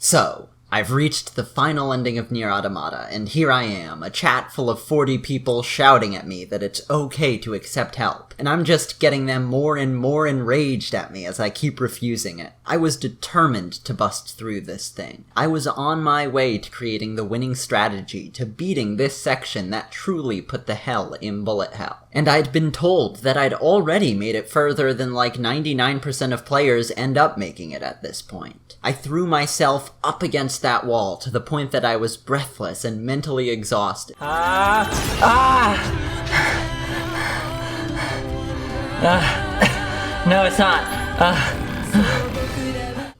So, I've reached the final ending of Nier Automata, and here I am, a chat full of 40 people shouting at me that it's okay to accept help, and I'm just getting them more and more enraged at me as I keep refusing it. I was determined to bust through this thing. I was on my way to creating the winning strategy, to beating this section that truly put the hell in bullet hell. And I'd been told that I'd already made it further than like 99% of players end up making it at this point. I threw myself up against that wall to the point that I was breathless and mentally exhausted. No, it's not.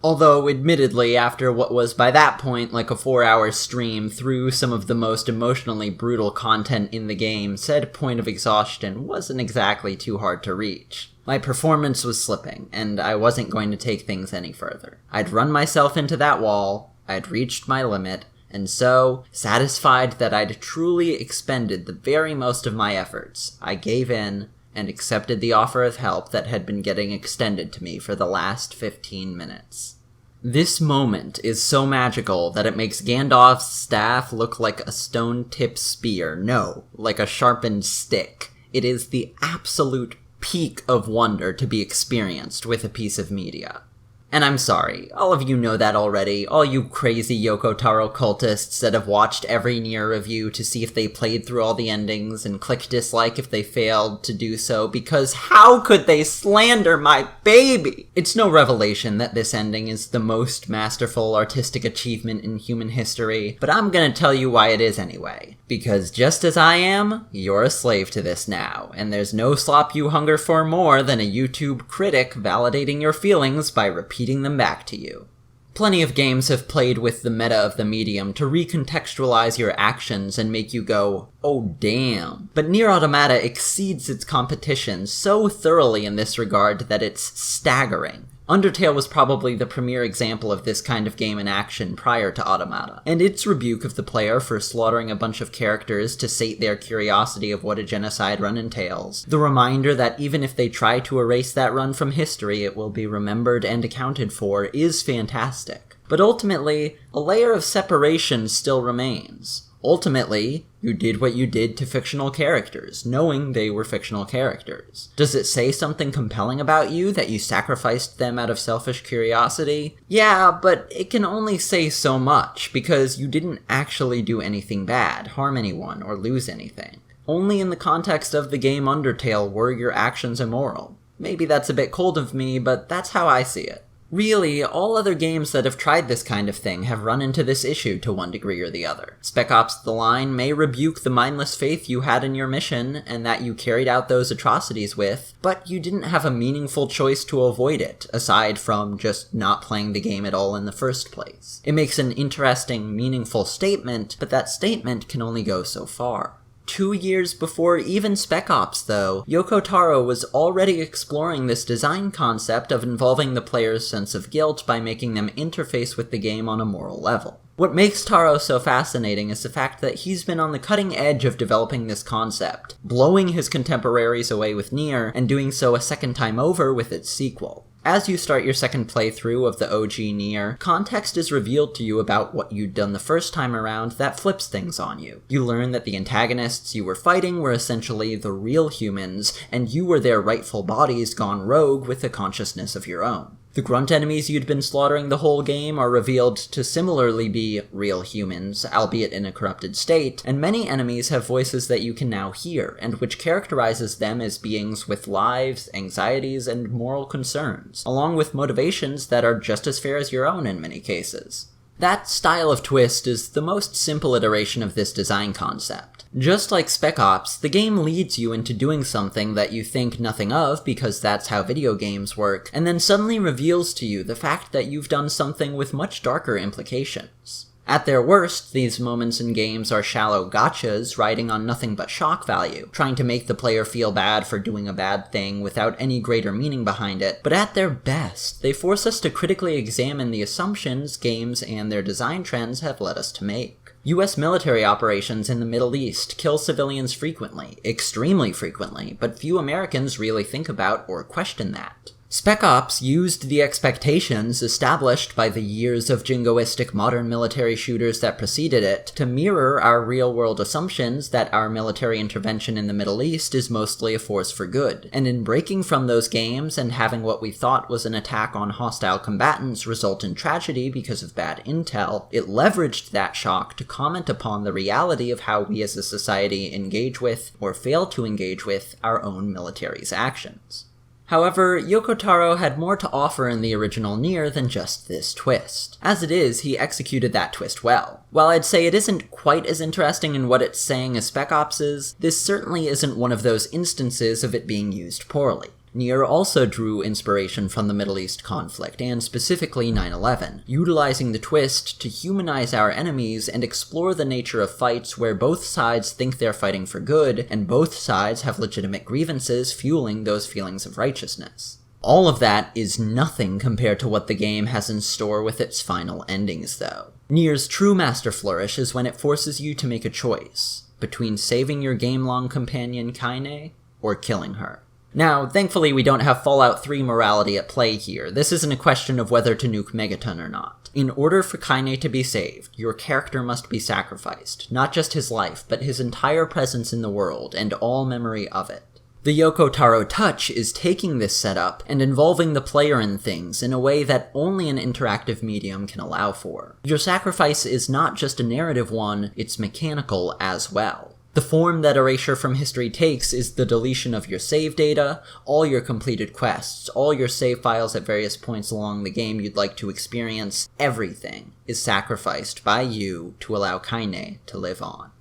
Although, admittedly, after what was by that point like a 4-hour stream through some of the most emotionally brutal content in the game, said point of exhaustion wasn't exactly too hard to reach. My performance was slipping, and I wasn't going to take things any further. I'd run myself into that wall, I'd reached my limit, and so, satisfied that I'd truly expended the very most of my efforts, I gave in and accepted the offer of help that had been getting extended to me for the last 15 minutes. This moment is so magical that it makes Gandalf's staff look like a stone-tipped spear. No, like a sharpened stick. It is the absolute peak of wonder to be experienced with a piece of media. And I'm sorry, all of you know that already, all you crazy Yoko Taro cultists that have watched every Nier review to see if they played through all the endings and click dislike if they failed to do so, because how could they slander my baby? It's no revelation that this ending is the most masterful artistic achievement in human history, but I'm gonna tell you why it is anyway. Because just as I am, you're a slave to this now, and there's no slop you hunger for more than a YouTube critic validating your feelings by repeating them back to you. Plenty of games have played with the meta of the medium to recontextualize your actions and make you go, oh damn. But Nier Automata exceeds its competition so thoroughly in this regard that it's staggering. Undertale was probably the premier example of this kind of game in action prior to Automata, and its rebuke of the player for slaughtering a bunch of characters to sate their curiosity of what a genocide run entails, the reminder that even if they try to erase that run from history, it will be remembered and accounted for, is fantastic. But ultimately, a layer of separation still remains. Ultimately, you did what you did to fictional characters, knowing they were fictional characters. Does it say something compelling about you that you sacrificed them out of selfish curiosity? Yeah, but it can only say so much, because you didn't actually do anything bad, harm anyone, or lose anything. Only in the context of the game Undertale were your actions immoral. Maybe that's a bit cold of me, but that's how I see it. Really, all other games that have tried this kind of thing have run into this issue to one degree or the other. Spec Ops: The Line may rebuke the mindless faith you had in your mission and that you carried out those atrocities with, but you didn't have a meaningful choice to avoid it, aside from just not playing the game at all in the first place. It makes an interesting, meaningful statement, but that statement can only go so far. 2 years before even Spec Ops, though, Yoko Taro was already exploring this design concept of involving the player's sense of guilt by making them interface with the game on a moral level. What makes Taro so fascinating is the fact that he's been on the cutting edge of developing this concept, blowing his contemporaries away with Nier, and doing so a second time over with its sequel. As you start your second playthrough of the OG Nier, context is revealed to you about what you'd done the first time around that flips things on you. You learn that the antagonists you were fighting were essentially the real humans, and you were their rightful bodies gone rogue with a consciousness of your own. The grunt enemies you'd been slaughtering the whole game are revealed to similarly be real humans, albeit in a corrupted state, and many enemies have voices that you can now hear, and which characterizes them as beings with lives, anxieties, and moral concerns, along with motivations that are just as fair as your own in many cases. That style of twist is the most simple iteration of this design concept. Just like Spec Ops, the game leads you into doing something that you think nothing of because that's how video games work, and then suddenly reveals to you the fact that you've done something with much darker implications. At their worst, these moments in games are shallow gotchas riding on nothing but shock value, trying to make the player feel bad for doing a bad thing without any greater meaning behind it, but at their best, they force us to critically examine the assumptions games and their design trends have led us to make. US military operations in the Middle East kill civilians frequently, extremely frequently, but few Americans really think about or question that. Spec Ops used the expectations established by the years of jingoistic modern military shooters that preceded it to mirror our real-world assumptions that our military intervention in the Middle East is mostly a force for good, and in breaking from those games and having what we thought was an attack on hostile combatants result in tragedy because of bad intel, it leveraged that shock to comment upon the reality of how we as a society engage with, or fail to engage with, our own military's actions. However, Yoko Taro had more to offer in the original Nier than just this twist. As it is, he executed that twist well. While I'd say it isn't quite as interesting in what it's saying as Spec Ops is, this certainly isn't one of those instances of it being used poorly. Nier also drew inspiration from the Middle East conflict, and specifically 9/11, utilizing the twist to humanize our enemies and explore the nature of fights where both sides think they're fighting for good, and both sides have legitimate grievances fueling those feelings of righteousness. All of that is nothing compared to what the game has in store with its final endings, though. Nier's true master flourish is when it forces you to make a choice between saving your game-long companion Kaine or killing her. Now, thankfully we don't have Fallout 3 morality at play here. This isn't a question of whether to nuke Megaton or not. In order for Kaine to be saved, your character must be sacrificed, not just his life, but his entire presence in the world and all memory of it. The Yoko Taro touch is taking this setup and involving the player in things in a way that only an interactive medium can allow for. Your sacrifice is not just a narrative one, it's mechanical as well. The form that Erasure from History takes is the deletion of your save data, all your completed quests, all your save files at various points along the game you'd like to experience. Everything is sacrificed by you to allow Kaine to live on.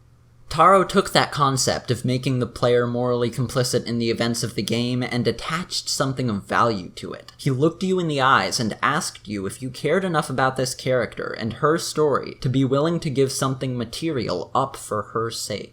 Taro took that concept of making the player morally complicit in the events of the game and attached something of value to it. He looked you in the eyes and asked you if you cared enough about this character and her story to be willing to give something material up for her sake.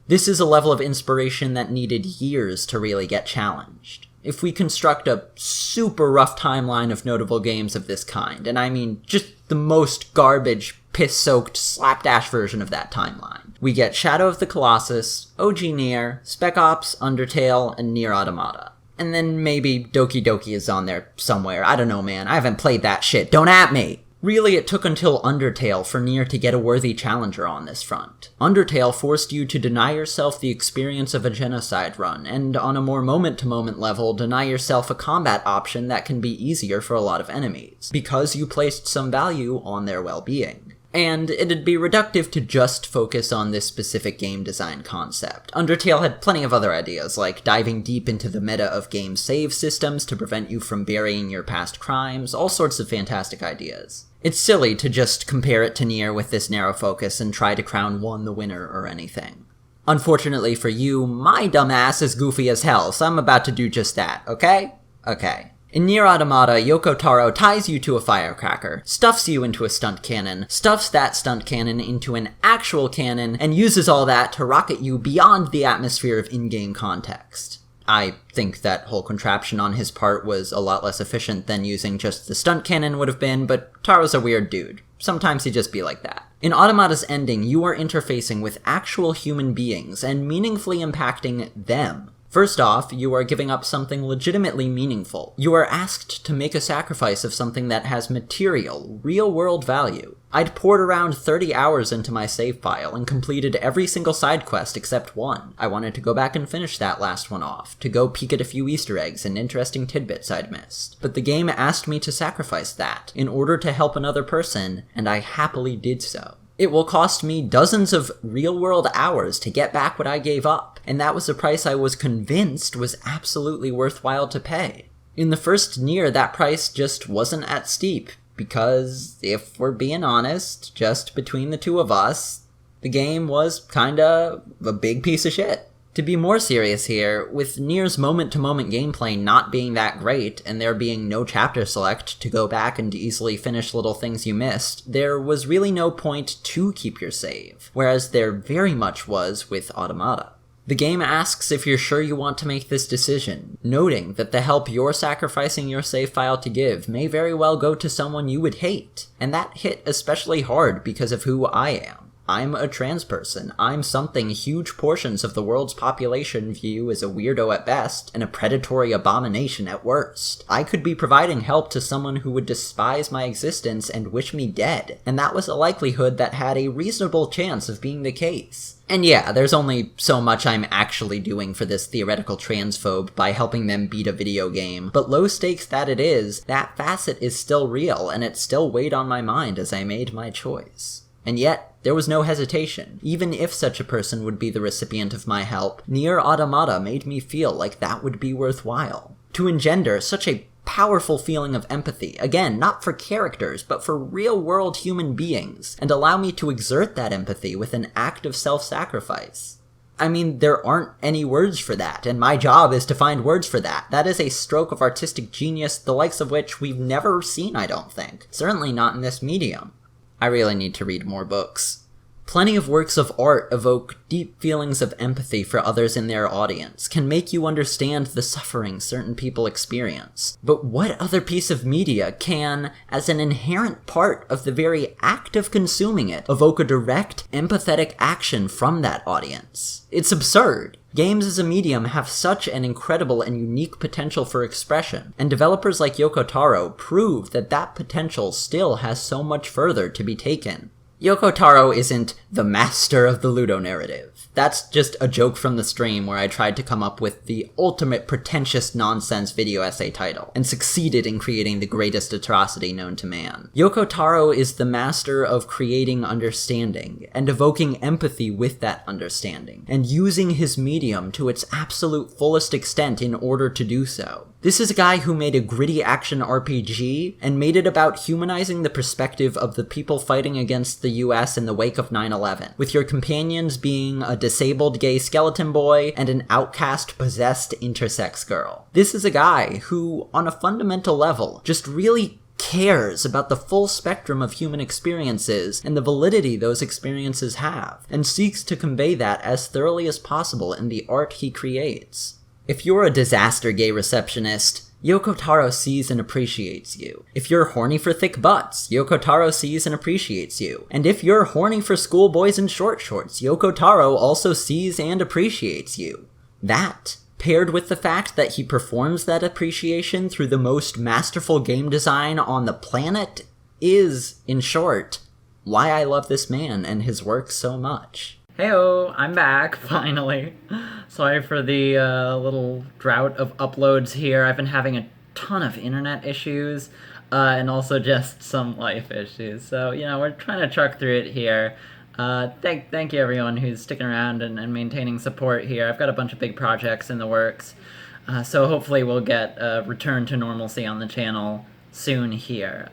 This is a level of inspiration that needed years to really get challenged. If we construct a super rough timeline of notable games of this kind, and I mean just the most garbage, piss-soaked, slapdash version of that timeline, we get Shadow of the Colossus, OG Nier, Spec Ops, Undertale, and Nier Automata. And then maybe Doki Doki is on there somewhere. I don't know, man. I haven't played that shit. Don't at me! Really, it took until Undertale for Nier to get a worthy challenger on this front. Undertale forced you to deny yourself the experience of a genocide run, and on a more moment-to-moment level, deny yourself a combat option that can be easier for a lot of enemies, because you placed some value on their well-being. And it'd be reductive to just focus on this specific game design concept. Undertale had plenty of other ideas, like diving deep into the meta of game save systems to prevent you from burying your past crimes, all sorts of fantastic ideas. It's silly to just compare it to Nier with this narrow focus and try to crown one the winner or anything. Unfortunately for you, my dumb ass is goofy as hell, so I'm about to do just that, okay? Okay. In Nier Automata, Yoko Taro ties you to a firecracker, stuffs you into a stunt cannon, stuffs that stunt cannon into an actual cannon, and uses all that to rocket you beyond the atmosphere of in-game context. I think that whole contraption on his part was a lot less efficient than using just the stunt cannon would have been, but Taro's a weird dude. Sometimes he just be like that. In Automata's ending, you are interfacing with actual human beings and meaningfully impacting them. First off, you are giving up something legitimately meaningful. You are asked to make a sacrifice of something that has material, real-world value. I'd poured around 30 hours into my save file and completed every single side quest except one. I wanted to go back and finish that last one off, to go peek at a few Easter eggs and interesting tidbits I'd missed. But the game asked me to sacrifice that in order to help another person, and I happily did so. It will cost me dozens of real-world hours to get back what I gave up, and that was a price I was convinced was absolutely worthwhile to pay. In the first Nier, that price just wasn't at steep, because, if we're being honest, just between the two of us, the game was kinda a big piece of shit. To be more serious here, with Nier's moment-to-moment gameplay not being that great, and there being no chapter select to go back and easily finish little things you missed, there was really no point to keep your save, whereas there very much was with Automata. The game asks if you're sure you want to make this decision, noting that the help you're sacrificing your save file to give may very well go to someone you would hate, and that hit especially hard because of who I am. I'm a trans person. I'm something huge portions of the world's population view as a weirdo at best and a predatory abomination at worst. I could be providing help to someone who would despise my existence and wish me dead, and that was a likelihood that had a reasonable chance of being the case. And yeah, there's only so much I'm actually doing for this theoretical transphobe by helping them beat a video game, but low stakes that it is, that facet is still real, and it still weighed on my mind as I made my choice. And yet, there was no hesitation. Even if such a person would be the recipient of my help, Nier Automata made me feel like that would be worthwhile. To engender such a powerful feeling of empathy, again, not for characters, but for real-world human beings, and allow me to exert that empathy with an act of self-sacrifice. I mean, there aren't any words for that, and my job is to find words for that. That is a stroke of artistic genius, the likes of which we've never seen, I don't think. Certainly not in this medium. I really need to read more books. Plenty of works of art evoke deep feelings of empathy for others in their audience, can make you understand the suffering certain people experience. But what other piece of media can, as an inherent part of the very act of consuming it, evoke a direct, empathetic action from that audience? It's absurd. Games as a medium have such an incredible and unique potential for expression, and developers like Yoko Taro prove that that potential still has so much further to be taken. Yoko Taro isn't the master of the Ludonarrative. That's just a joke from the stream where I tried to come up with the ultimate pretentious nonsense video essay title, and succeeded in creating the greatest atrocity known to man. Yoko Taro is the master of creating understanding, and evoking empathy with that understanding, and using his medium to its absolute fullest extent in order to do so. This is a guy who made a gritty action RPG, and made it about humanizing the perspective of the people fighting against the US in the wake of 9/11, with your companions being a disabled gay skeleton boy and an outcast possessed intersex girl. This is a guy who, on a fundamental level, just really cares about the full spectrum of human experiences and the validity those experiences have, and seeks to convey that as thoroughly as possible in the art he creates. If you're a disaster gay receptionist, Yoko Taro sees and appreciates you. If you're horny for thick butts, Yoko Taro sees and appreciates you. And if you're horny for schoolboys in short shorts, Yoko Taro also sees and appreciates you. That, paired with the fact that he performs that appreciation through the most masterful game design on the planet, is, in short, why I love this man and his work so much. Heyo, I'm back, finally. Sorry for the little drought of uploads here. I've been having a ton of internet issues, and also just some life issues. So, we're trying to truck through it here. Thank you everyone who's sticking around and maintaining support here. I've got a bunch of big projects in the works, so hopefully we'll get a return to normalcy on the channel soon here.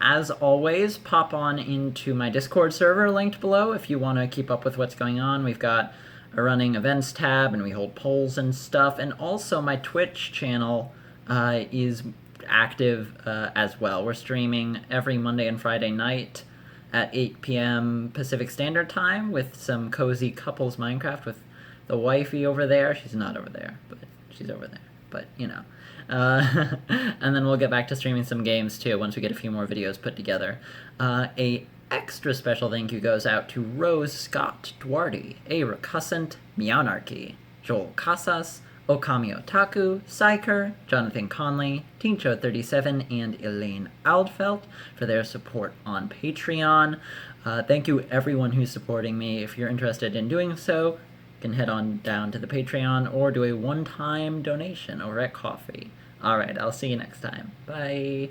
As always, pop on into my Discord server linked below if you want to keep up with what's going on. We've got a running events tab and we hold polls and stuff, and also my Twitch channel is active as well. We're streaming every Monday and Friday night at 8 p.m. Pacific Standard Time with some cozy couples Minecraft with the wifey over there. She's not over there, but she's over there. But, and then we'll get back to streaming some games too once we get a few more videos put together. A extra special thank you goes out to Rose Scott Duarte, A. Recussant, Meownarchy, Joel Casas, Okami Otaku, Psyker, Jonathan Conley, Tincho37, and Elaine Aldfelt for their support on Patreon. Thank you everyone who's supporting me. If you're interested in doing so, you can head on down to the Patreon or do a one-time donation over at Coffee. Alright, I'll see you next time. Bye!